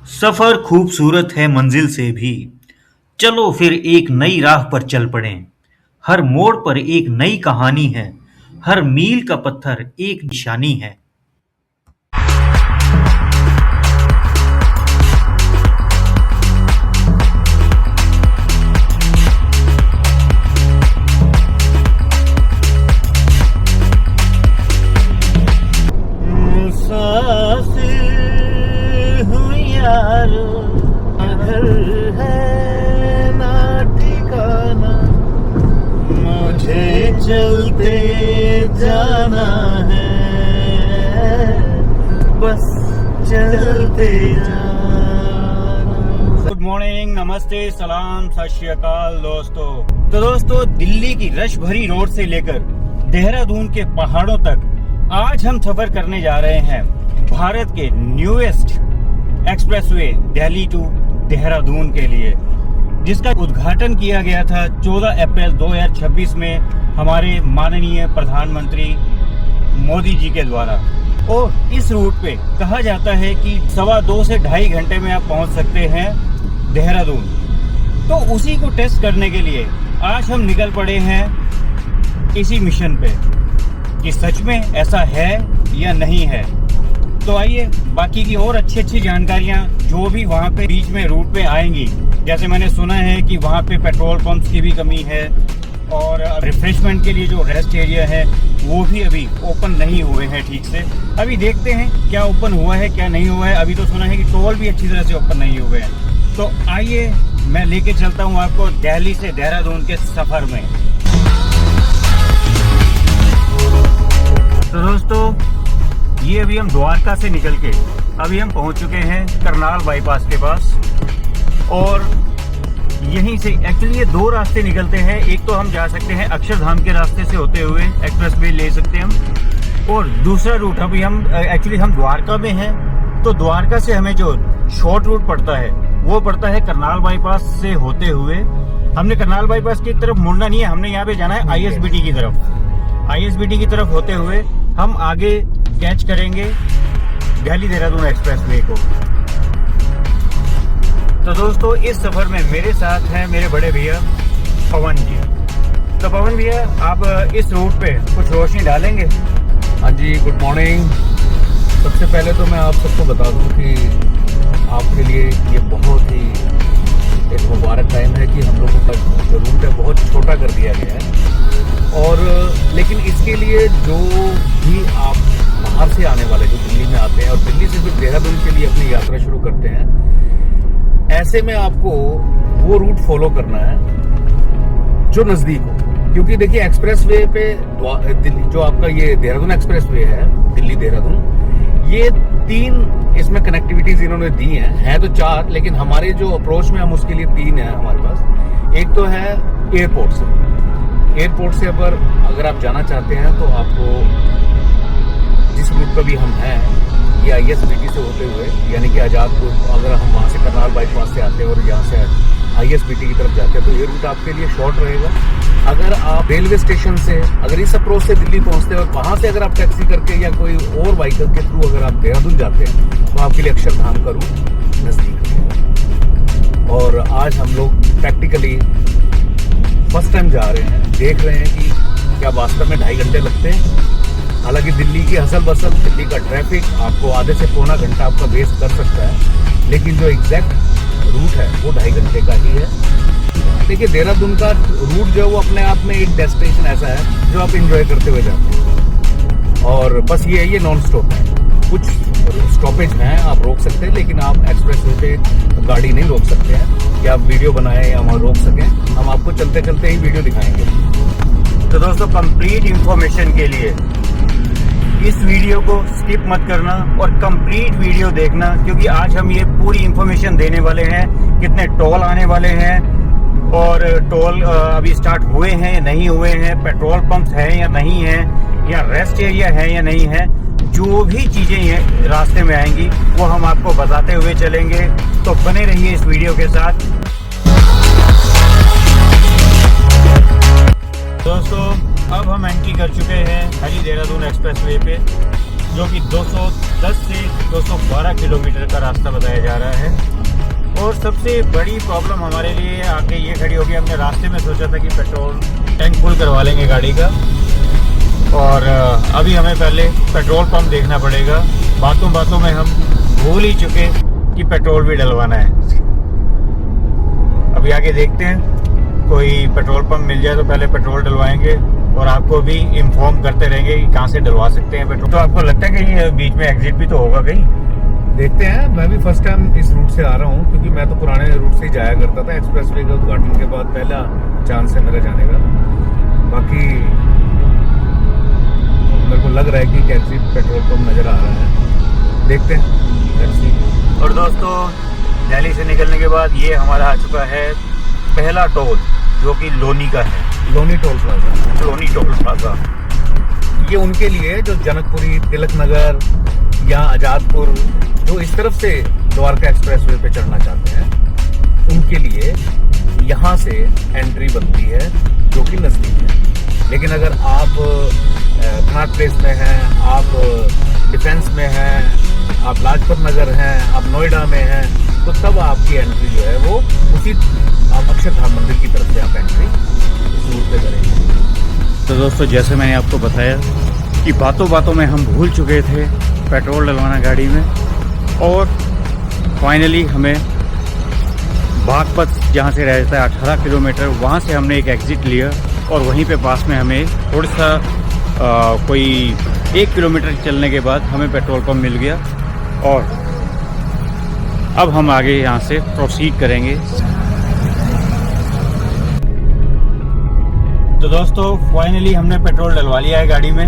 सफर खूबसूरत है मंजिल से भी। चलो फिर एक नई राह पर चल पड़ें। हर मोड़ पर एक नई कहानी है। हर मील का पत्थर एक निशानी है। मुसाफिर हूँ यारो, घर है ना ठिकाना, मुझे चलते जाना है, बस चलते जाना। गुड मॉर्निंग, नमस्ते, सलाम, सत श्री अकाल दोस्तों। तो दोस्तों, दिल्ली की रश भरी रोड से लेकर देहरादून के पहाड़ों तक आज हम सफर करने जा रहे हैं भारत के newest expressway Delhi to Dehradun के लिए, जिसका उद्घाटन किया गया था 14 अप्रैल 2026 में हमारे माननीय प्रधानमंत्री मोदी जी के द्वारा। और इस रूट पे कहा जाता है कि 2.25 से 2.5 घंटे में आप पहुंच सकते हैं देहरादून। तो उसी को टेस्ट करने के लिए आज हम निकल पड़े हैं इसी मिशन पे कि सच में ऐसा है या नहीं है। तो आइए बाकी की और अच्छी अच्छी जानकारियां जो भी वहाँ पे बीच में रूट पे आएंगी। जैसे मैंने सुना है कि वहाँ पे पेट्रोल पंप्स की भी कमी है और रिफ्रेशमेंट के लिए जो रेस्ट एरिया है वो भी अभी ओपन नहीं हुए हैं ठीक से। अभी देखते हैं क्या ओपन हुआ है क्या नहीं हुआ है। अभी तो सुना है कि टोल भी अच्छी तरह से ओपन नहीं हुए हैं। तो आइए मैं लेके चलता हूँ आपको दिल्ली से देहरादून के सफर में। तो दोस्तों, ये अभी हम द्वारका से निकल के अभी हम पहुंच चुके हैं करनाल बाईपास के पास। और यहीं से एक्चुअली ये 2 रास्ते निकलते हैं। एक तो हम जा सकते हैं अक्षरधाम के रास्ते से होते हुए, एक्सप्रेसवे ले सकते हैं हम। और दूसरा रूट अभी हम एक्चुअली हम द्वारका में हैं, तो द्वारका से हमें जो शॉर्ट रूट पड़ता है वो पड़ता है करनाल बाईपास से होते हुए। हमने करनाल बाईपास की तरफ मुड़ना नहीं है, हमने यहाँ पे जाना है ISBT की तरफ। ISBT की तरफ होते हुए हम आगे कैच करेंगे दिल्ली देहरादून एक्सप्रेसवे को। तो दोस्तों, इस सफर में मेरे साथ हैं मेरे बड़े भैया पवन जी। तो पवन भैया, आप इस रूट पे कुछ रोशनी डालेंगे? हाँ जी, गुड मॉर्निंग। सबसे पहले तो मैं आप सबको बता दूं कि आपके लिए ये बहुत ही एक मुबारक टाइम है कि हम लोगों का जो रूट है बहुत छोटा कर दिया गया है। और लेकिन इसके लिए जो भी आप बाहर से आने वाले जो दिल्ली में आते हैं और दिल्ली से फिर देहरादून के लिए अपनी यात्रा शुरू करते हैं, ऐसे में आपको वो रूट फॉलो करना है जो नजदीक हो। क्योंकि देखिए, एक्सप्रेसवे पे जो आपका ये देहरादून एक्सप्रेसवे है दिल्ली देहरादून, ये 3 इसमें कनेक्टिविटीज इन्होंने दी हैं तो 4, लेकिन हमारे जो अप्रोच में हम उसके लिए 3 है हमारे पास। एक तो है एयरपोर्ट से अगर आप जाना चाहते हैं तो आपको जिस रूट पर भी हम हैं, ये ISBT से होते हुए, यानी कि आजादपुर, अगर हम वहाँ से करनाल बाईपास से आते हैं और यहाँ से ISBT की तरफ जाते हैं तो ये रूट आपके लिए शॉर्ट रहेगा। अगर आप रेलवे स्टेशन से अगर इस अप्रोच से दिल्ली पहुँचते हैं और वहाँ से अगर आप टैक्सी करके या कोई और व्हीकल के थ्रू अगर आप देहरादून जाते हैं तो आपके लिए अक्षरधाम का रूट नजदीक है। और आज हम लोग प्रैक्टिकली फर्स्ट टाइम जा रहे हैं, देख रहे हैं कि क्या वास्तव में 2.5 घंटे लगते हैं। हालांकि दिल्ली की हसल बसल, दिल्ली का ट्रैफिक आपको आधे से पौना घंटा आपका वेस्ट कर सकता है, लेकिन जो एग्जैक्ट रूट है वो 2.5 घंटे का ही है। देखिए, देहरादून का रूट जो है वो अपने आप में एक डेस्टिनेशन ऐसा है जो आप इंजॉय करते हुए जाते हैं। और बस ये नॉन स्टॉप है। कुछ स्टॉपेज हैं आप रोक सकते हैं, लेकिन आप एक्सप्रेसवे पे गाड़ी नहीं रोक सकते हैं कि आप वीडियो बनाएं या वहाँ रोक सकें। हम आपको चलते चलते ही वीडियो दिखाएंगे। तो दोस्तों, कंप्लीट इंफॉर्मेशन के लिए इस वीडियो को स्किप मत करना और कंप्लीट वीडियो देखना, क्योंकि आज हम ये पूरी इंफॉर्मेशन देने वाले हैं। कितने टोल आने वाले हैं और टोल अभी स्टार्ट हुए हैं या नहीं हुए हैं, पेट्रोल पंप्स हैं या नहीं हैं, या रेस्ट एरिया है या नहीं है। जो भी चीजें ये रास्ते में आएंगी वो हम आपको बताते हुए चलेंगे। तो बने रहिए इस वीडियो के साथ। दोस्तों, अब हम एंट्री कर चुके हैं दिल्ली देहरादून एक्सप्रेसवे पे। जो कि 210 से 212 किलोमीटर का रास्ता बताया जा रहा है। और सबसे बड़ी प्रॉब्लम हमारे लिए आके ये खड़ी होगी, हमने रास्ते में सोचा था कि पेट्रोल टैंक फुल करवा लेंगे गाड़ी का, और अभी हमें पहले पेट्रोल पंप देखना पड़ेगा। बातों बातों में हम भूल ही चुके कि पेट्रोल भी डलवाना है। अभी आगे देखते हैं, कोई पेट्रोल पंप मिल जाए तो पहले पेट्रोल डलवाएंगे और आपको भी इन्फॉर्म करते रहेंगे कि कहाँ से डलवा सकते हैं पेट्रोल। तो आपको लगता है कि ये बीच में एग्जिट भी तो होगा कहीं? देखते हैं। मैं भी फर्स्ट टाइम इस रूट से आ रहा हूँ, क्योंकि मैं तो पुराने रूट से ही जाया करता था। एक्सप्रेसवे का उद्घाटन के बाद पहला चांस है मेरा जाने का। बाकी मेरे को लग रहा है कि कैसी पेट्रोल पंप नज़र आ रहा है, देखते हैं कैसी। और दोस्तों, दिल्ली से निकलने के बाद ये हमारा आ चुका है पहला टोल, जो कि लोनी का है। Loni toll plaza. Loni toll plaza ये उनके लिए जो जनकपुरी, तिलक नगर या आजादपुर, जो इस तरफ से द्वारका एक्सप्रेसवे पे चढ़ना चाहते हैं, उनके लिए यहाँ से एंट्री बनती है, जो कि नज़दीक है। लेकिन अगर आप कनॉट प्लेस में हैं, आप डिफेंस में हैं, आप लाजपत नगर हैं, आप नोएडा में हैं, तो तब आपकी एंट्री जो है वो उसी अक्षरधाम मंदिर की तरफ से आप एंट्री इस रूट पे करेंगे। तो दोस्तों, जैसे मैंने आपको बताया कि बातों बातों में हम भूल चुके थे पेट्रोल डलवाना गाड़ी में, और फाइनली हमें बागपत जहाँ से रहता है 18 किलोमीटर, वहाँ से हमने एक एग्ज़िट लिया और वहीं पे पास में हमें थोड़ा सा कोई 1 किलोमीटर चलने के बाद हमें पेट्रोल पंप मिल गया। और अब हम आगे यहाँ से प्रोसीड करेंगे। तो दोस्तों, फाइनली हमने पेट्रोल डलवा लिया है गाड़ी में।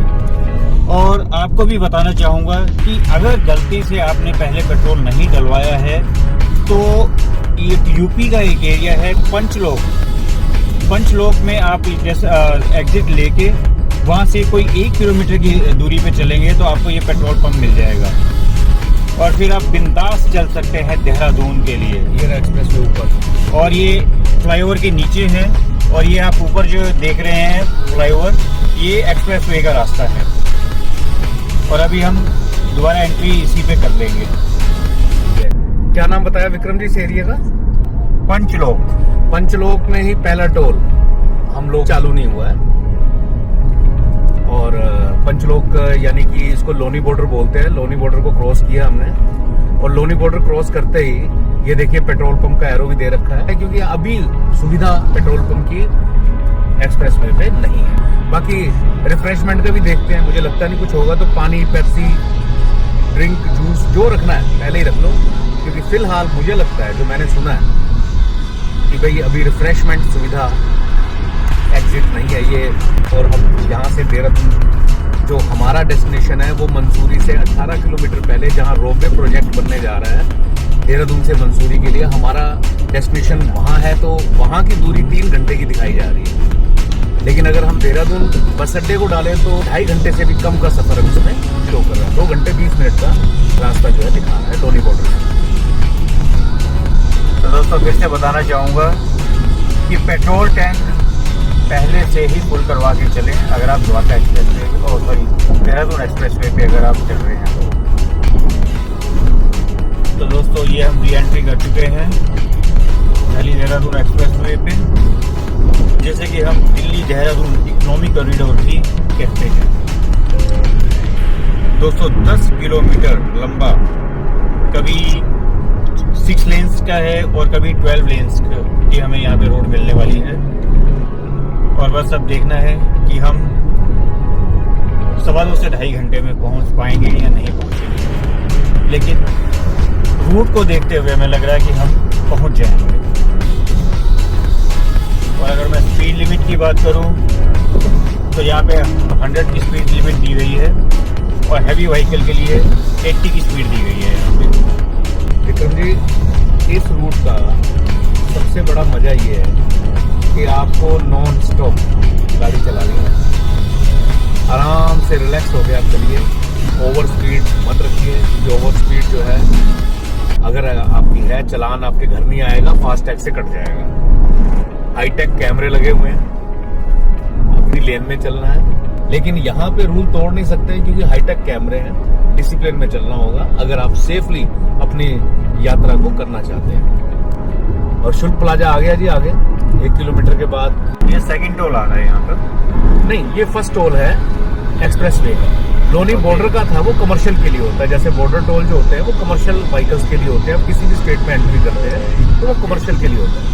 और आपको भी बताना चाहूँगा कि अगर गलती से आपने पहले पेट्रोल नहीं डलवाया है, तो ये यूपी का एक एरिया है पंचलोक। पंचलोक में आप जैसे एग्जिट लेके वहाँ से कोई 1 किलोमीटर की दूरी पे चलेंगे तो आपको ये पेट्रोल पंप मिल जाएगा, और फिर आप बिंदास चल सकते हैं देहरादून के लिए। ये एक्सप्रेस वे ऊपर, और ये फ्लाईओवर के नीचे है, और ये आप ऊपर जो देख रहे हैं फ्लाईओवर, ये एक्सप्रेस वे का रास्ता है। और अभी हम दोबारा एंट्री इसी पे कर लेंगे। क्या नाम बताया विक्रम जी इस एरिया का? पंचलोक। पंचलोक में ही पहला टोल हम लोग चालू नहीं हुआ है। और पंचलोक यानी कि इसको लोनी बॉर्डर बोलते हैं। लोनी बॉर्डर को क्रॉस किया हमने, और लोनी बॉर्डर क्रॉस करते ही ये देखिए पेट्रोल पंप का एरो भी दे रखा है, क्योंकि अभी सुविधा पेट्रोल पंप की एक्सप्रेसवे पे नहीं है। बाकी रिफ्रेशमेंट का भी देखते हैं, मुझे लगता नहीं कुछ होगा, तो पानी, पेप्सी, ड्रिंक, जूस जो रखना है पहले ही रख लो, क्योंकि फिलहाल मुझे लगता है, जो मैंने सुना है, कि भाई अभी रिफ्रेशमेंट सुविधा एग्जिट नहीं है ये। और हम यहाँ से देहरादून, जो हमारा डेस्टिनेशन है, वो मंसूरी से 18 किलोमीटर पहले, जहाँ रोपवे प्रोजेक्ट बनने जा रहा है देहरादून से मंसूरी के लिए, हमारा डेस्टिनेशन वहाँ है। तो वहाँ की दूरी 3 घंटे की दिखाई जा रही है। लेकिन अगर हम देहरादून बस अड्डे को डालें तो 2.5 घंटे से भी कम का सफर अभी उसमें शो कर रहा है। 2 घंटे 20 मिनट का रास्ता जो है दिखा रहा है लोनी बॉर्डर में। तो दोस्तों, फिर से बताना चाहूँगा कि पेट्रोल टैंक पहले से ही फुल करवा के चलें, अगर आप द्वारका एक्सप्रेस वे, और सॉरी देहरादून एक्सप्रेस वे पे अगर आप चल रहे हैं तो दोस्तों, ये हम री एंट्री कर चुके हैं दिल्ली देहरादून एक्सप्रेस वे पे, जैसे कि हम दिल्ली देहरादून इकोनॉमी कॉरिडोर भी कहते हैं। दोस्तों, 10 किलोमीटर लंबा, कभी 6 लेन्स का है और कभी 12 लेन्स की हमें यहाँ पे रोड मिलने वाली है। और बस अब देखना है कि हम 2.25 से 2.5 घंटे में पहुँच पाएंगे या नहीं पहुँचेंगे, लेकिन रूट को देखते हुए हमें लग रहा है कि हम पहुँच जाएंगे। और अगर मैं स्पीड लिमिट की बात करूं तो यहाँ पे 100 की स्पीड लिमिट दी गई है, और हैवी व्हीकल के लिए 80 की स्पीड दी गई है यहाँ पे। विक्रम जी, इस रूट का सबसे बड़ा मजा ये है कि आपको नॉन स्टॉप गाड़ी चलानी है, आराम से रिलैक्स हो के आप चलिए, ओवर स्पीड मत रखिए, क्योंकि ओवर स्पीड जो है अगर आपकी है, चलान आपके घर नहीं आएगा, फास्टैग से कट जाएगा। हाईटेक कैमरे लगे हुए हैं, अपनी लेन में चलना है, लेकिन यहाँ पे रूल तोड़ नहीं सकते क्योंकि हाईटेक कैमरे हैं, डिसिप्लिन में चलना होगा अगर आप सेफली अपनी यात्रा को करना चाहते हैं। और शुल्क प्लाजा आ गया जी, आगे 1 किलोमीटर के बाद। ये सेकंड टोल आ रहा है यहाँ पर? नहीं, ये फर्स्ट टोल है एक्सप्रेस वे का। लोनी बॉर्डर का था, वो कमर्शियल के लिए होता है। जैसे बॉर्डर टोल जो होते हैं वो कमर्शियल व्हीकल्स के लिए होते हैं। आप किसी भी स्टेट में एंट्री करते हैं तो वो कमर्शियल के लिए होता है।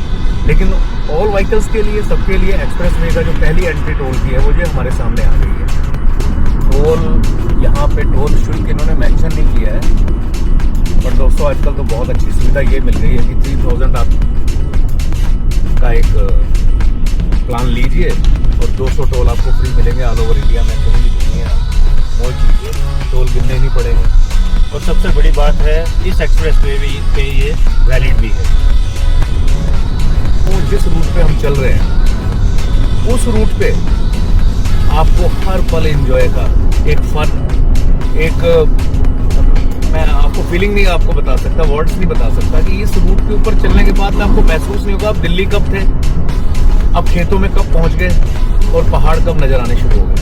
लेकिन ऑल व्हीकल्स के लिए, सबके लिए एक्सप्रेस वे का जो पहली एंट्री टोल की है वो ये हमारे सामने आ गई है। टोल, यहाँ पे टोल शुल्क इन्होंने मेंशन नहीं किया है, पर दोस्तों आजकल तो बहुत अच्छी सुविधा ये मिल गई है कि 3000 आप का एक प्लान लीजिए और 200 टोल आपको फ्री मिलेंगे ऑल ओवर इंडिया में। कहीं भी घूमिए, मौज लीजिए, टोल गिनने नहीं पड़ेंगे। और सबसे बड़ी बात है इस एक्सप्रेस वे पे ये वैलिड भी है। वो जिस रूट पे हम चल रहे हैं उस रूट पे आपको हर पल एंजॉय का एक फन, एक मैं आपको फीलिंग नहीं आपको बता सकता, वर्ड्स नहीं बता सकता कि इस रूट के ऊपर चलने के बाद आपको महसूस नहीं होगा आप दिल्ली कब थे, अब खेतों में कब पहुंच गए और पहाड़ कब नजर आने शुरू हो गए।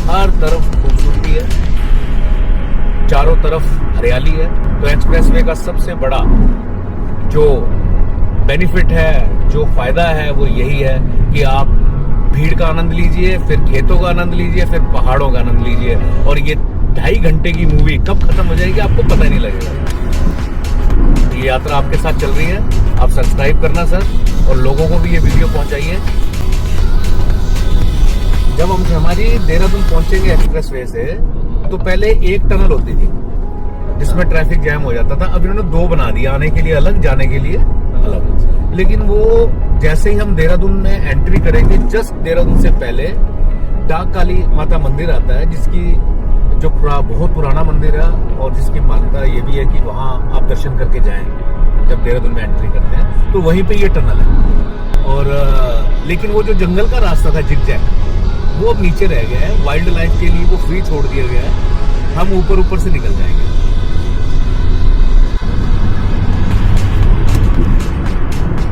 हर तरफ खूबसूरती है, चारों तरफ हरियाली है। तो एक्सप्रेस वे का सबसे बड़ा जो बेनिफिट है, जो फायदा है, वो यही है कि आप भीड़ का आनंद लीजिए, फिर खेतों का आनंद लीजिए, फिर पहाड़ों का आनंद लीजिए। और ये 2.5 घंटे की मूवी कब खत्म हो जाएगी आपको पता नहीं लगेगा। ये यात्रा आपके साथ चल रही है। आप सब्सक्राइब करना सर, और लोगों को भी ये वीडियो पहुंचाइए। जब हम हमारी देहरादून पहुंचेंगे एक्सप्रेस वे से, तो पहले एक टनल होती थी जिसमें ट्रैफिक जैम हो जाता था। अब इन्होंने 2 बना दिया, आने के लिए अलग, जाने के लिए अलग। लेकिन वो जैसे ही हम देहरादून में एंट्री करेंगे, जस्ट देहरादून से पहले डाक काली माता मंदिर आता है, जिसकी जो बहुत पुराना मंदिर है और जिसकी मान्यता ये भी है कि वहां आप दर्शन करके जाएं जब देहरादून में एंट्री करते हैं। तो वहीं पे ये टनल है। और लेकिन वो जो जंगल का रास्ता था जिग-जैग, वो अब नीचे रह गया है। वाइल्ड लाइफ के लिए वो फ्री छोड़ दिया गया है। हम ऊपर से निकल जाएंगे।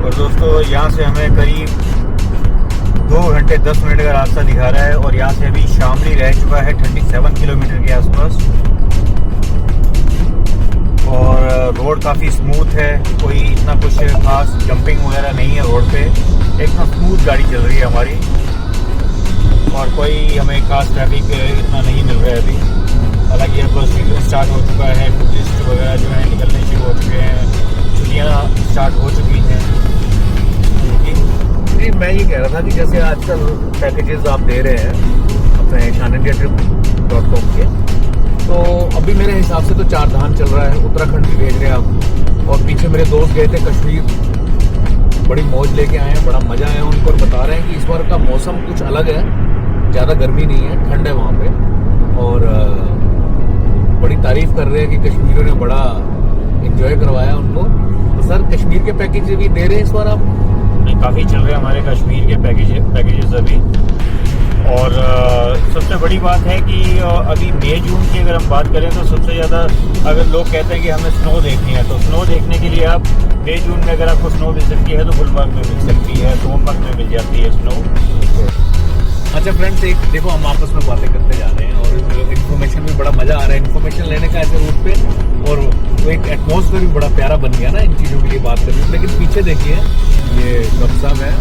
और दोस्तों यहाँ से हमें करीब 2 घंटे 10 मिनट का रास्ता दिखा रहा है और यहाँ से अभी शामली रह चुका है 37 किलोमीटर के आसपास। और रोड काफ़ी स्मूथ है, कोई इतना कुछ खास जंपिंग वगैरह नहीं है रोड पे। एकदम स्मूथ गाड़ी चल रही है हमारी और कोई हमें खास ट्रैफिक इतना नहीं मिल रहा है अभी। हालांकि अब सीजन स्टार्ट हो चुका है, टूरिस्ट वगैरह जो है निकलने शुरू हो चुके हैं, छुट्टियाँ स्टार्ट हो चुकी हैं। जी, मैं ये कह रहा था कि जैसे आजकल पैकेजेस आप दे रहे हैं अपने shanindiatrip.com के, तो अभी मेरे हिसाब से तो 4 धाम चल रहा है, उत्तराखंड भी भेज रहे हैं आप। और पीछे मेरे दोस्त गए थे कश्मीर, बड़ी मौज लेके आए हैं, बड़ा मजा आया उनको। और बता रहे हैं कि इस बार का मौसम कुछ अलग है, ज़्यादा गर्मी नहीं है, ठंड है वहाँ पे। और बड़ी तारीफ कर रहे हैं कि कश्मीरियों ने बड़ा एंजॉय करवाया उनको। तो सर, कश्मीर के पैकेज भी दे रहे हैं इस बार आप? काफ़ी चल रहे हैं हमारे कश्मीर के पैकेजेस अभी। और सबसे बड़ी बात है कि अभी मई जून की अगर हम बात करें तो सबसे ज़्यादा अगर लोग कहते हैं कि हमें स्नो देखनी है, तो स्नो देखने के लिए आप मई जून में अगर आपको स्नो मिल सकती है तो गुलमर्ग में मिल सकती है, सोनमर्ग में मिल जाती है स्नो। अच्छा फ्रेंड्स, एक देखो हम आपस में बातें करते जा रहे हैं और इन्फॉर्मेशन भी बड़ा मजा आ रहा है इन्फॉर्मेशन लेने का ऐसे रूट पे। और वो एक एटमॉस्फेयर भी बड़ा प्यारा बन गया ना इन चीज़ों के लिए बात करनी। लेकिन पीछे देखिए, ये डॉक्टर साहब है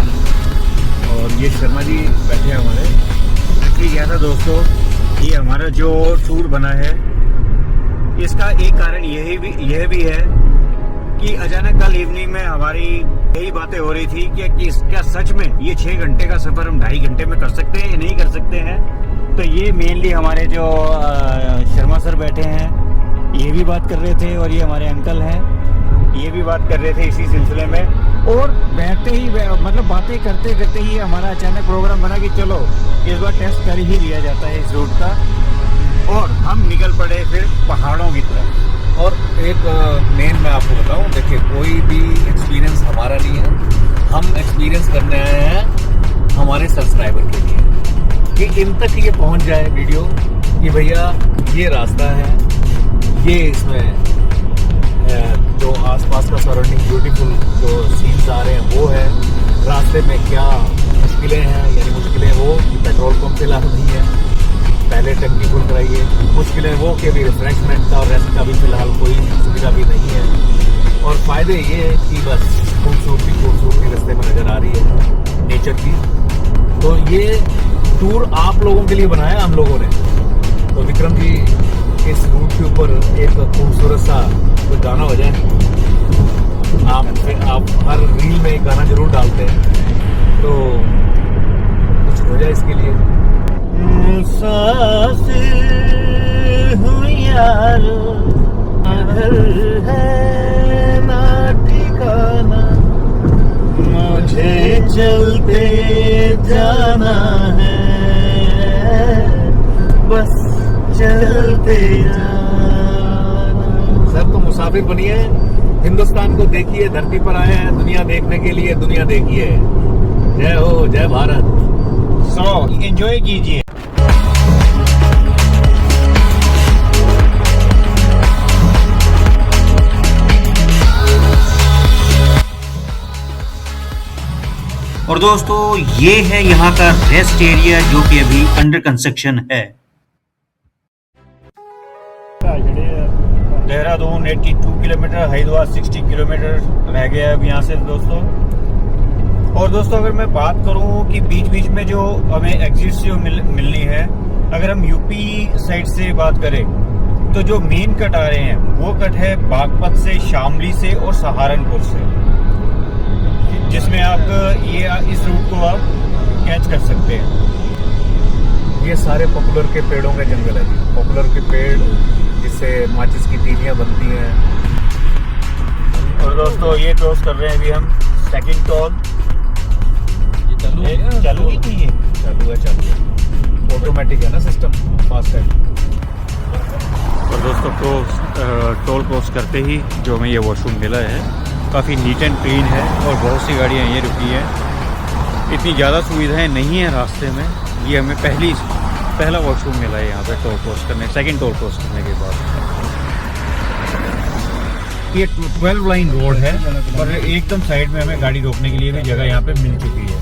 और ये शर्मा जी बैठे हैं हमारे। एक्चुअली क्या था दोस्तों, ये हमारा जो टूर बना है इसका एक कारण यह भी है कि अचानक कल इवनिंग में हमारी यही बातें हो रही थी कि क्या सच में ये 6 घंटे का सफर हम 2.5 घंटे में कर सकते हैं या नहीं कर सकते हैं। तो ये मेनली हमारे जो शर्मा सर बैठे हैं ये भी बात कर रहे थे और ये हमारे अंकल हैं ये भी बात कर रहे थे इसी सिलसिले में। और बैठते ही मतलब बातें करते करते ही हमारा अचानक प्रोग्राम बना कि चलो इस बार टेस्ट कर ही लिया जाता है इस रूट का। और हम निकल पड़े फिर पहाड़ों की तरफ। और एक मेन मैं आपको बताऊं, देखिए कोई भी एक्सपीरियंस हमारा नहीं है, हम एक्सपीरियंस करने आए हैं हमारे सब्सक्राइबर के लिए कि इन तक ये पहुंच जाए वीडियो कि भैया ये रास्ता है, ये इसमें जो आसपास का सराउंडिंग ब्यूटीफुल जो सीन्स आ रहे हैं वो है, रास्ते में क्या मुश्किलें हैं, यानी मुश्किलें वो पेट्रोल पंप फिलहाल नहीं है, पहले टंकी फुल कराइए। मुश्किल है वो कि अभी रिफ्रेशमेंट का और रेस्ट का भी फिलहाल कोई सुविधा भी नहीं है। और फायदे ये है कि बस खूबसूरती रास्ते में नज़र आ रही है नेचर की। तो ये टूर आप लोगों के लिए बनाया हम लोगों ने। तो विक्रम जी इस रूट के ऊपर एक खूबसूरत सा कोई गाना बजाए। आप हर रील में एक गाना जरूर डालते हैं, तो कुछ हो जाए इसके लिए। मुसाफिर हूँ यारो, घर है ना ठिकाना, मुझे चलते जाना है, बस चलते जाना। सब तो मुसाफिर बनिए, हिंदुस्तान को देखिए, धरती पर आए हैं दुनिया देखने के लिए, दुनिया देखिए। जय हो, जय भारत। सो एंजॉय कीजिए। और दोस्तों ये है यहाँ का रेस्ट एरिया जो कि अभी अंडर कंस्ट्रक्शन है। देहरादून 82 किलोमीटर, हरिद्वार 60 किलोमीटर रह गया अब यहाँ से दोस्तों। और दोस्तों अगर मैं बात करूँ कि बीच बीच में जो हमें एग्जिट्स जो मिलनी है, अगर हम यूपी साइड से बात करें तो जो मेन कट आ रहे हैं वो कट है बागपत से, शामली से और सहारनपुर से, जिसमें आप ये इस रूट को आप कैच कर सकते हैं। ये सारे पॉपुलर के पेड़ों के जंगल है जी। पॉपुलर के पेड़ जिससे माचिस की तीलियां बनती हैं। और दोस्तों ये क्रॉस कर रहे हैं अभी हम सेकंड टोल। चालू ही नहीं है, चालू है, ऑटोमेटिक है ना सिस्टम, फास्टैग। और दोस्तों टोल क्रॉस करते ही जो हमें ये वॉशरूम मिला है काफ़ी नीट एंड क्लीन है और बहुत सी गाड़ियाँ ये रुकी हैं। इतनी ज़्यादा सुविधाएं नहीं है रास्ते में। ये हमें पहला वॉशरूम मिला है यहाँ पे टोल क्रॉस करने, सेकंड टोल क्रॉस करने के बाद। ये 12 लाइन रोड है और एकदम साइड में हमें गाड़ी रोकने के लिए भी जगह यहाँ पे मिल चुकी है।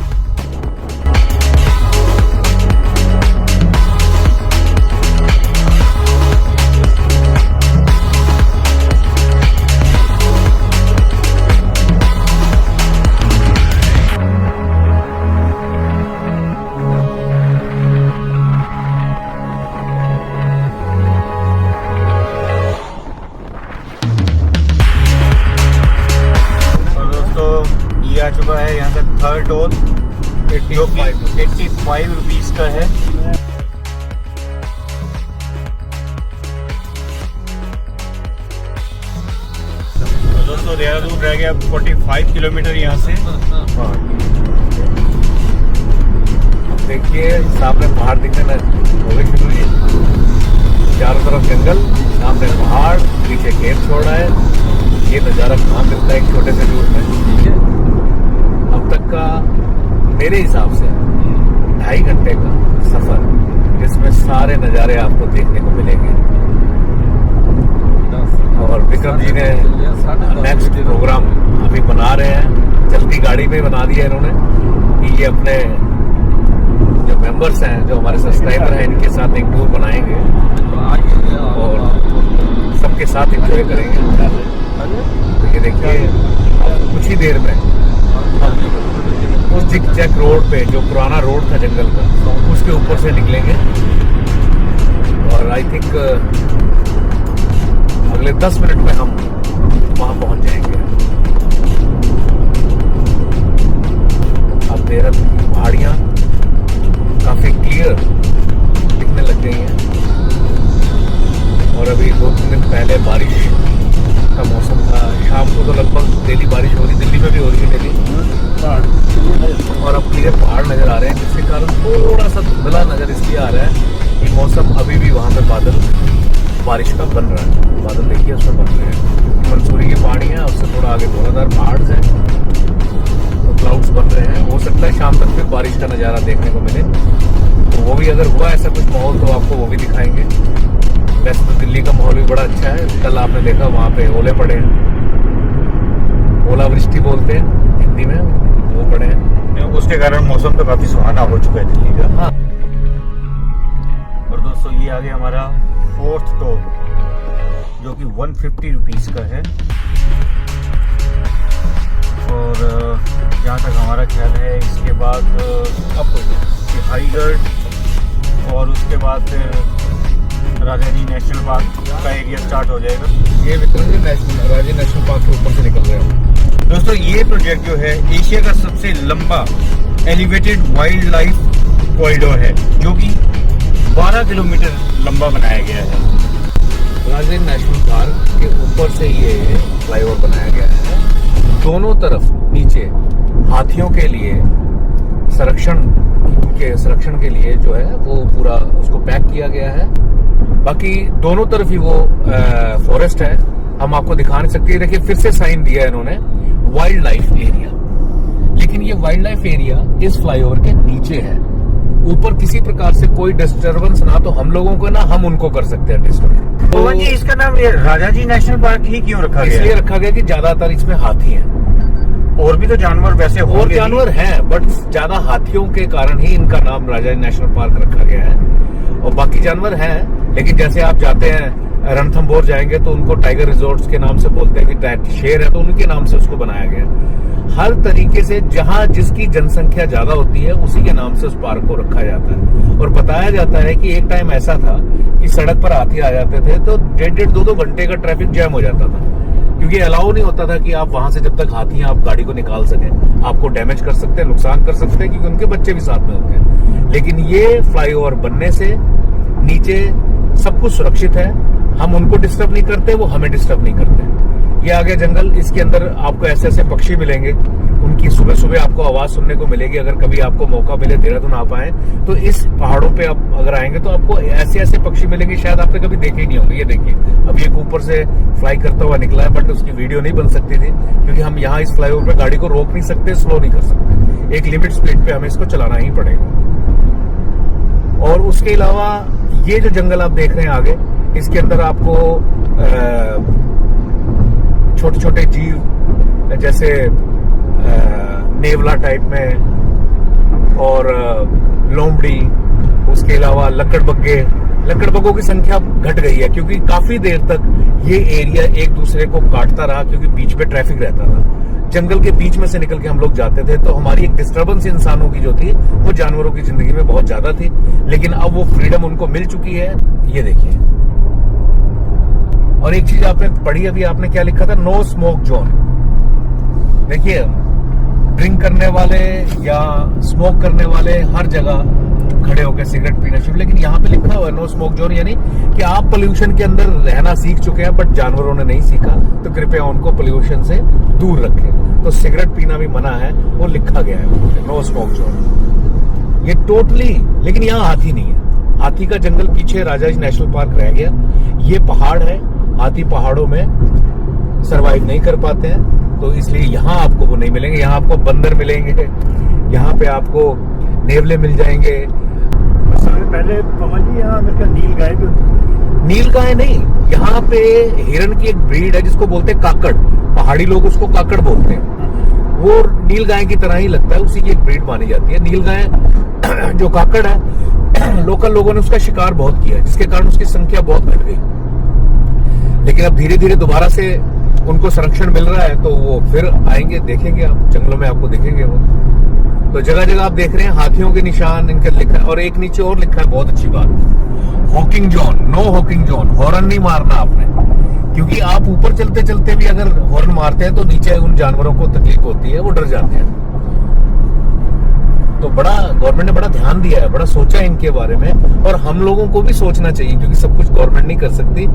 आ चुका है यहाँ का थर्ड टोल, 85 रुपीज़ का है। तो दोस्तों देहरादून रह गया 45 किलोमीटर यहाँ से। देखिए सामने पहाड़ दिखने हो गए शुरू, ये चारों तरफ जंगल, सामने पहाड़, पीछे खेत छोड़ रहा है। ये नज़ारा कहाँ मिलता है एक छोटे से रूट में। अब तक का मेरे हिसाब से 2.5 घंटे का सफर, जिसमें सारे नज़ारे आपको देखने को मिलेंगे। और विक्रम जी ने नेक्स्ट प्रोग्राम अभी बना रहे हैं, चलती गाड़ी में बना दिया इन्होंने कि ये अपने जो मेंबर्स हैं, जो हमारे सब्सक्राइबर हैं, इनके साथ एक टूर बनाएंगे और सबके साथ एंजॉय करेंगे। तो ये देखिए कुछ ही देर में उस जिग-जैग रोड पे, जो पुराना रोड था जंगल का, उसके ऊपर से निकलेंगे और आई थिंक अगले 10 मिनट में हम वहां पहुंच जाएंगे। अब देहरादून की पहाड़ियां काफी क्लियर दिखने लग गई हैं और अभी 2-3 दिन पहले बारिश का मौसम था। शाम को तो लगभग डेली बारिश हो रही, दिल्ली में भी हो रही है डेली। और अब क्लियर पहाड़ नजर आ रहे हैं, जिसके कारण थोड़ा सा धुंधला नजर इसलिए आ रहा है कि मौसम अभी भी वहाँ पे बादल बारिश का बन रहा है। बादल देखिए उसमें बन रहे हैं, मंसूरी की पहाड़ी है, उससे थोड़ा आगे घोड़ाधार पहाड़ है, तो क्लाउड्स बन रहे हैं। हो सकता है शाम तक फिर बारिश का नज़ारा देखने को मिले, तो वो भी अगर हुआ ऐसा कुछ माहौल तो आपको वो भी दिखाएंगे। वैसे तो दिल्ली का माहौल भी बड़ा अच्छा है। कल आपने देखा वहाँ पे ओले पड़े हैं, ओलावृष्टि बोलते हैं हिंदी में, वो पड़े हैं। उसके कारण मौसम तो काफी सुहाना हो चुका है दिल्ली का। हाँ। और दोस्तों ये आ गया हमारा 4th टोल, जो कि 150 रुपीज़ का है। और जहाँ तक हमारा ख्याल है इसके बाद अब सिहाईगढ़ और उसके बाद राजा जी नेशनल पार्क का एरिया स्टार्ट हो जाएगा। ये विक्रमजी राजा नेशनल पार्क के ऊपर से निकल रहे हैं। दोस्तों ये प्रोजेक्ट जो है एशिया का सबसे लंबा एलिवेटेड वाइल्ड लाइफ कॉरिडोर है, जो कि 12 किलोमीटर लंबा बनाया गया है। राजा नेशनल पार्क के ऊपर से ये फ्लाईओवर बनाया गया है। दोनों तरफ नीचे हाथियों के लिए संरक्षण के लिए जो है वो पूरा उसको पैक किया गया है। बाकी दोनों तरफ ही वो फॉरेस्ट है, हम आपको दिखा नहीं सकते। देखिए फिर से साइन दिया है इन्होंने वाइल्ड लाइफ एरिया, लेकिन ये वाइल्ड लाइफ एरिया इस फ्लाईओवर के नीचे है। ऊपर किसी प्रकार से कोई डिस्टर्बेंस ना तो हम लोगों को ना हम उनको कर सकते हैं डिस्टर्ब। तो जी इसका नाम राजा जी नेशनल पार्क ही क्यों रखा गया? इसलिए रखा गया कि ज्यादातर इसमें हाथी हैं। और भी तो जानवर वैसे और जानवर हैं, बट ज्यादा हाथियों के कारण ही इनका नाम राजा नेशनल पार्क रखा गया है। और बाकी जानवर हैं, लेकिन जैसे आप जाते हैं रणथंभौर जाएंगे तो उनको टाइगर रिजॉर्ट्स के नाम से बोलते हैं कि शेर है तो उनके नाम से उसको बनाया गया। हर तरीके से जहां जिसकी जनसंख्या ज्यादा होती है उसी के नाम से उस पार्क को रखा जाता है। और बताया जाता है कि एक टाइम ऐसा था कि सड़क पर हाथी आ जाते थे तो 1.5-2 घंटे का ट्रैफिक जैम हो जाता था, क्योंकि अलाउ नहीं होता था कि आप वहां से जब तक हाथी आप गाड़ी को निकाल सकें, आपको डैमेज कर सकते हैं, नुकसान कर सकते हैं, क्योंकि उनके बच्चे भी साथ में होते हैं। लेकिन ये फ्लाईओवर बनने से नीचे सब कुछ सुरक्षित है, हम उनको डिस्टर्ब नहीं करते, वो हमें डिस्टर्ब नहीं करते। ये आ गया जंगल, इसके अंदर आपको ऐसे ऐसे पक्षी मिलेंगे, उनकी सुबह सुबह आपको आवाज सुनने को मिलेगी। अगर कभी आपको मौका मिले देहरादून आप आए तो इस पहाड़ों पे आप अगर आएंगे तो आपको ऐसे ऐसे पक्षी मिलेंगे शायद आपने कभी देखे ही नहीं होंगे। ये देखिए अब ये ऊपर से फ्लाई करता हुआ निकला है, बट उसकी वीडियो नहीं बन सकती थी क्योंकि हम यहाँ इस फ्लाईओवर पे गाड़ी को रोक नहीं सकते, स्लो नहीं कर सकते। एक लिमिट स्पीड पे हमें इसको चलाना ही पड़ेगा। और उसके अलावा ये जो जंगल आप देख रहे हैं आगे, इसके अंदर आपको छोटे छोटे जीव जैसे नेवला टाइप में और लोमड़ी, उसके अलावा लकड़बग्गों की संख्या घट गई है क्योंकि काफी देर तक ये एरिया एक दूसरे को काटता रहा, क्योंकि बीच पे ट्रैफिक रहता था। जंगल के बीच में से निकल के हम लोग जाते थे तो हमारी एक डिस्टर्बेंस इंसानों की जो थी वो जानवरों की जिंदगी में बहुत ज्यादा थी, लेकिन अब वो फ्रीडम उनको मिल चुकी है। ये देखिए, और एक चीज आपने पढ़ी अभी, आपने क्या लिखा था, नो स्मोक जोन। देखिए ड्रिंक करने वाले या स्मोक करने वाले हर जगह खड़े होकर सिगरेट पीना शुरू, लेकिन यहाँ पे लिखा हुआ है नो स्मोक जोन, यानी कि आप पोल्यूशन के अंदर रहना सीख चुके हैं बट जानवरों ने नहीं सीखा, तो कृपया उनको पोल्यूशन से दूर रखें। तो सिगरेट पीना भी मना है, वो लिखा गया है नो स्मोक जोन। ये टोटली, लेकिन यहाँ हाथी नहीं है। हाथी का जंगल पीछे राजा जी नेशनल पार्क रह गया। ये पहाड़ है, हाथी पहाड़ों में सरवाइव नहीं कर पाते हैं, तो इसलिए यहाँ आपको वो नहीं मिलेंगे। यहाँ आपको बंदर मिलेंगे, यहाँ पे आपको नेवले मिल जाएंगे। पहले पवन जी यहाँ नील गाय भी, नील गाय नहीं, यहाँ पे हिरन की एक ब्रीड है जिसको बोलते हैं काकड़, पहाड़ी लोग उसको काकड़ बोलते हैं। वो नील गाय की तरह ही लगता है, उसी की एक ब्रीड मानी जाती है। नील गाय जो काकड़ है, लोकल लोगों ने उसका शिकार बहुत किया जिसके कारण उसकी संख्या बहुत घट गई, लेकिन अब धीरे धीरे दोबारा से उनको संरक्षण मिल रहा है तो वो फिर आएंगे, देखेंगे आप जंगलों में, आपको दिखेंगे वो। तो जगह जगह आप देख रहे हैं हाथियों के निशान इनके लिखा है। और एक नीचे और लिखा है, बहुत अच्छी बात, honking zone, no honking zone. Horn नहीं मारना आपने, क्योंकि आप ऊपर चलते चलते भी अगर हॉर्न मारते हैं तो नीचे उन जानवरों को तकलीफ होती है, वो डर जाते हैं। तो बड़ा गवर्नमेंट ने बड़ा ध्यान दिया है, बड़ा सोचा है इनके बारे में, और हम लोगों को भी सोचना चाहिए क्योंकि सब कुछ गवर्नमेंट नहीं कर सकती।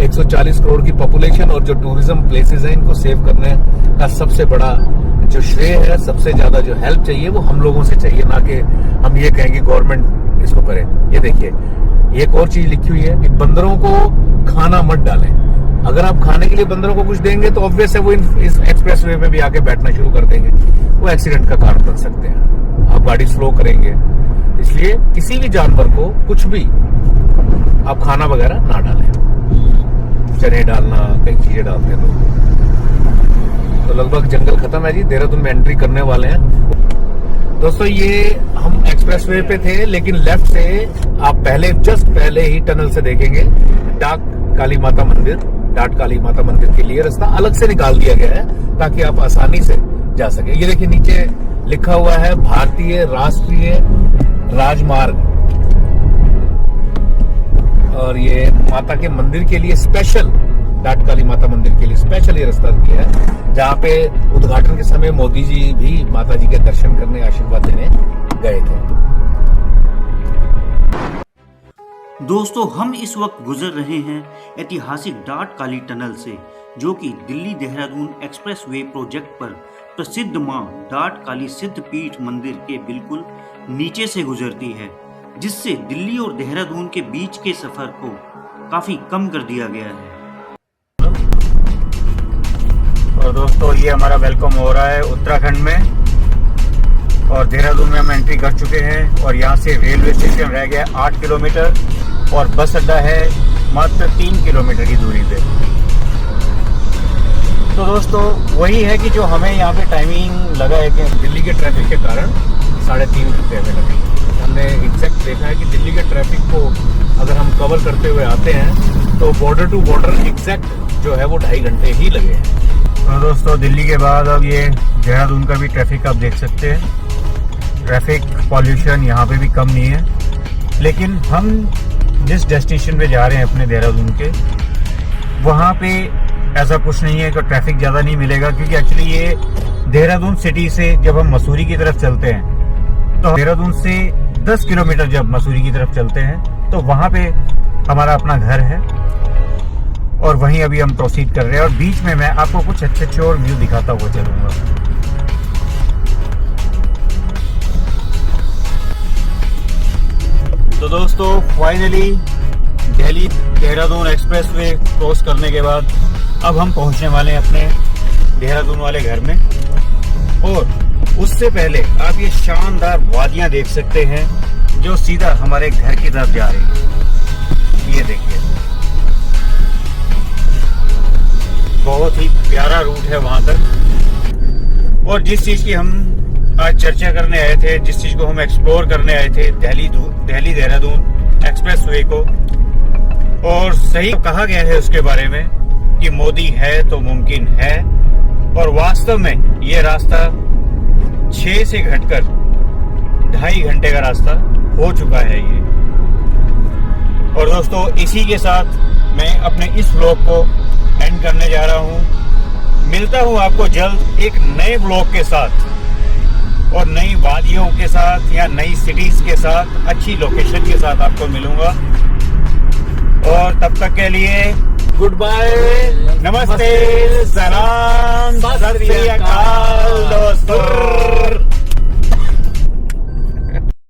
140 करोड़ की पॉपुलेशन और जो टूरिज्म प्लेसेस हैं इनको सेव करने का सबसे बड़ा जो श्रेय है, सबसे ज्यादा जो हेल्प चाहिए वो हम लोगों से चाहिए, ना कि हम ये कहेंगे गवर्नमेंट इसको करे। ये देखिए एक और चीज लिखी हुई है कि बंदरों को खाना मत डालें। अगर आप खाने के लिए बंदरों को कुछ देंगे तो ऑब्वियस है वो इस एक्सप्रेस वे में भी आके बैठना शुरू कर देंगे, वो एक्सीडेंट का कारण बन सकते हैं, आप गाड़ी स्लो करेंगे। इसलिए किसी भी जानवर को कुछ भी आप खाना वगैरह ना डालें, चने डालना, कई चीजें डालते हैं लोग। तो लगभग जंगल खत्म है जी, देहरादून में एंट्री करने वाले हैं। दोस्तों ये हम एक्सप्रेसवे पे थे, लेकिन लेफ्ट से आप जस्ट पहले ही टनल से देखेंगे डाक काली माता मंदिर। डाट काली माता मंदिर के लिए रास्ता अलग से निकाल दिया गया है ताकि आप आसानी से जा सके। ये देखिए नीचे लिखा हुआ है भारतीय राष्ट्रीय राजमार्ग, और ये माता के मंदिर के लिए स्पेशल, डाट काली माता मंदिर के लिए स्पेशल ये रास्ता दिया है, जहाँ पे उद्घाटन के समय मोदी जी भी माता जी के दर्शन करने, आशीर्वाद देने गए थे। दोस्तों हम इस वक्त गुजर रहे हैं ऐतिहासिक डाट काली टनल से, जो कि दिल्ली देहरादून एक्सप्रेसवे प्रोजेक्ट पर प्रसिद्ध मां डाट काली सिद्ध पीठ मंदिर के बिल्कुल नीचे से गुजरती है, जिससे दिल्ली और देहरादून के बीच के सफर को काफी कम कर दिया गया है। और दोस्तों ये हमारा वेलकम हो रहा है उत्तराखंड में, और देहरादून में हम एंट्री कर चुके हैं, और यहाँ से रेलवे स्टेशन रह गया 8 किलोमीटर और बस अड्डा है मात्र 3 किलोमीटर की दूरी पे। तो दोस्तों वही है कि जो हमें यहाँ पे टाइमिंग लगा है कि दिल्ली के ट्रैफिक के कारण 3.5 घंटे में लगे। हमने एग्जैक्ट देखा है कि दिल्ली के ट्रैफिक को अगर हम कवर करते हुए आते हैं तो बॉर्डर टू बॉर्डर एग्जैक्ट जो है वो 2.5 घंटे ही लगे हैं। तो दोस्तों दिल्ली के बाद अब ये देहरादून का भी ट्रैफिक आप देख सकते हैं। ट्रैफिक पॉल्यूशन यहाँ पे भी कम नहीं है, लेकिन हम जिस डेस्टिनेशन पे जा रहे हैं अपने देहरादून के, वहाँ पे ऐसा कुछ नहीं है कि ट्रैफिक ज़्यादा नहीं मिलेगा, क्योंकि एक्चुअली ये देहरादून सिटी से जब हम मसूरी की तरफ चलते हैं, तो देहरादून से 10 किलोमीटर जब मसूरी की तरफ चलते हैं तो वहाँ पे हमारा अपना घर है, और वहीं अभी हम प्रोसीड कर रहे हैं। और बीच में मैं आपको कुछ अच्छे और व्यू दिखाता हुआ चलूँगा। तो दोस्तों finally Delhi Dehradun expressway cross करने के बाद अब हम पहुंचने वाले हैं अपने देहरादून वाले घर में, और उससे पहले आप ये शानदार वादियां देख सकते हैं जो सीधा हमारे घर की तरफ जा रही है। ये देखिए बहुत ही प्यारा रूट है वहां तक। और जिस चीज की हम आज चर्चा करने आए थे, जिस चीज को हम एक्सप्लोर करने आए थे, दिल्ली देहरादून एक्सप्रेसवे को, और सही कहा गया है उसके बारे में कि मोदी है तो मुमकिन है, और वास्तव में ये रास्ता 6 से घटकर 2.5 घंटे का रास्ता हो चुका है ये। और दोस्तों इसी के साथ मैं अपने इस व्लॉग को एंड करने जा रहा हूँ। मिलता हूँ आपको जल्द एक नए व्लॉग के साथ, और नई वादियों के साथ या नई सिटीज के साथ, अच्छी लोकेशन के साथ आपको मिलूंगा। और तब तक के लिए गुड बाय, नमस्ते, सलाम, सत श्री अकाल।